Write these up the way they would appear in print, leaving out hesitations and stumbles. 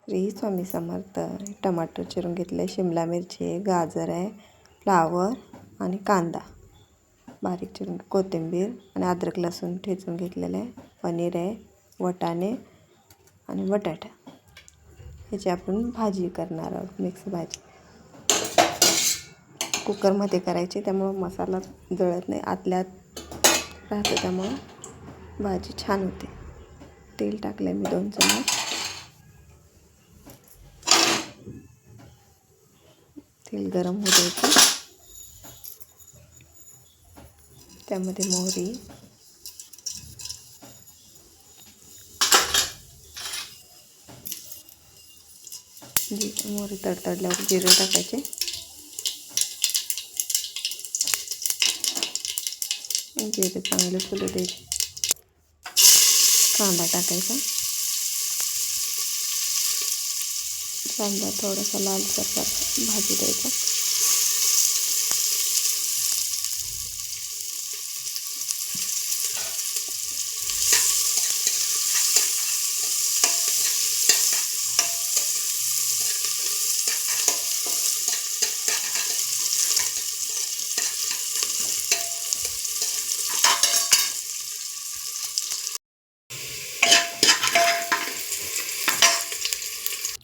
श्री स्वामी समर्थ. टमाटर चिरून घेतले, शिमला मिरची आहे, गाजर आहे, फ्लावर आणि कांदा बारीक चिरून, कोथिंबीर आणि अद्रक लसूण ठेचून घेतलेलं आहे, पनीर आहे, वाटाणे आणि बटाटा. ह्याची आपण भाजी करणार आहोत, मिक्स भाजी. कुकरमध्ये करायची, त्यामुळं मसाला जळत नाही, आतल्यात राहते, त्यामुळं भाजी छान होते. तेल टाकलं मी 2 चमच. तेल गरम होऊ द्यायचं. त्यामध्ये मोहरी, मोहरी तडतडल्यावर जिरे टाकायचे. जिरे चांगले फुलू द्यायचे. कांदा टाकायचा. कांदा थोडासा लालसर भाजी द्यायचा.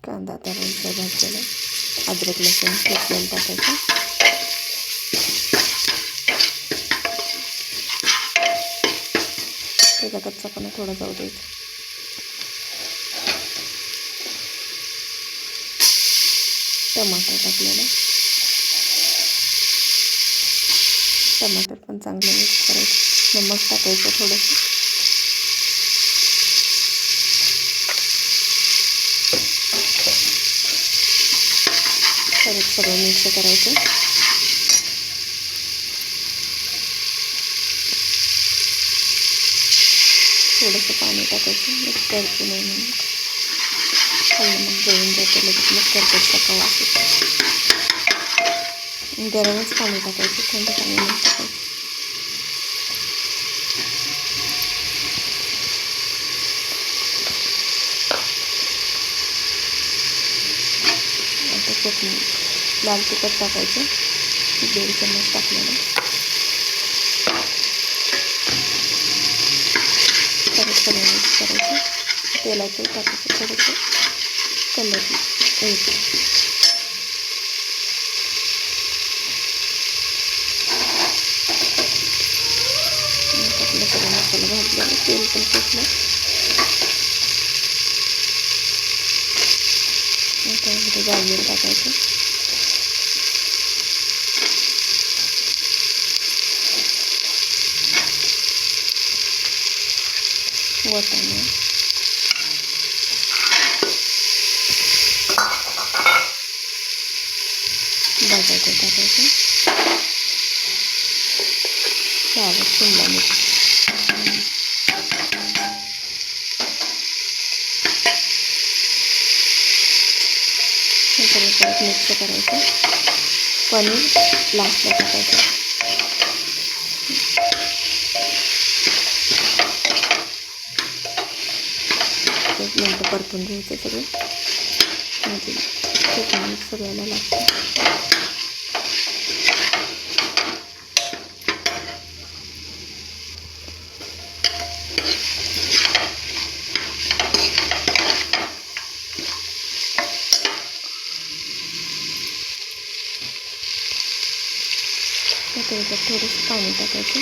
कांदा आता रंगसा भाजलेला. अद्रक लसूण ठेचून टाकायचं. त्याचा कच्चापणा थोडा जाऊ द्यायचा. टमाटर टाकलेलं. टमाटर पण चांगलं मिक्स करायचं. नमक टाकायचं थोडंसं. परत सगळं मिक्स करायचं. थोडंसं पाणी टाकायचं, मिक्स करायचं नाही म्हणून. मग जळून जातं लगेच, मग करपट टाकावं असं. गरमच पाणी टाकायचं, थंड पाणी नाही टाकायचं. आता चटणी, लाल तिखट टाकायचं, 1.5 चमच टाकलेलं. परत सगळं मिक्स करायचं. तेलाचं टाकायचं थोडंसं, कलर येतो. सगळं मसाला भाजलेला, तेल पण सुटलं. त्यामध्ये गाजर टाकायचं. वाटाणे, बटाटे टाकायचे. फ्लावर, शिमला मिरची. हे सगळं परत मिक्स करायचं. पनीर लास्टला टाकायचं. एक मिनटं परतून घ्यायचं सगळं, म्हणजे चटणी सगळ्याला लागतं. त्याच्यात थोडंसं पाणी टाकायचं.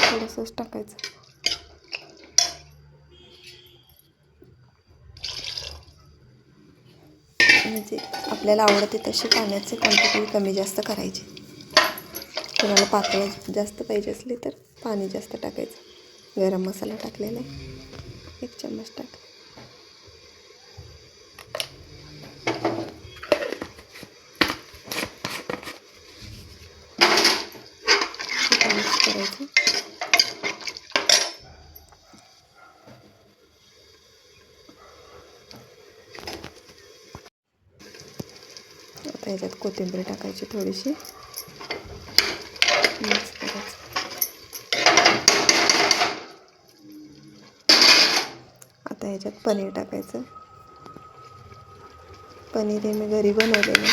थोडंसंच टाकायचं. म्हणजे आपल्याला आवडते तशी पाण्याची क्वांटिटी कमी जास्त करायची. कोणाला पातळ जास्त पाहिजे असली तर पाणी जास्त टाकायचं. गरम मसाला टाकलेला आहे, 1 चम्मच टाक. मिक्स करायचं. आता ह्याच्यात कोथिंबीर टाकायची थोडीशी, मिक्स करायचं. आता ह्याच्यात पनीर टाकायचं. पनीर हे मी घरी बनवलेलं.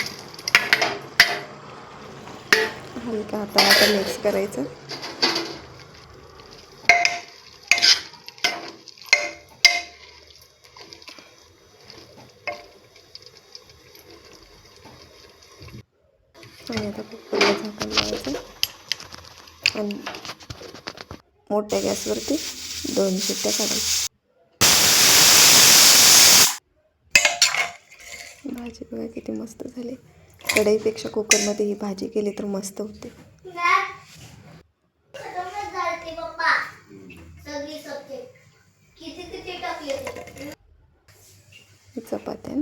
हलका हाताने आता मिक्स करायचं. आणि आता कुकरला झाकण लावायचं आणि मोठ्या गॅसवरती 2 शिट्ट्या काढायच्या. भाजी बघा किती मस्त झाली. कढईपेक्षा कुकरमध्ये ही भाजी केली तर मस्त होते. चपात्या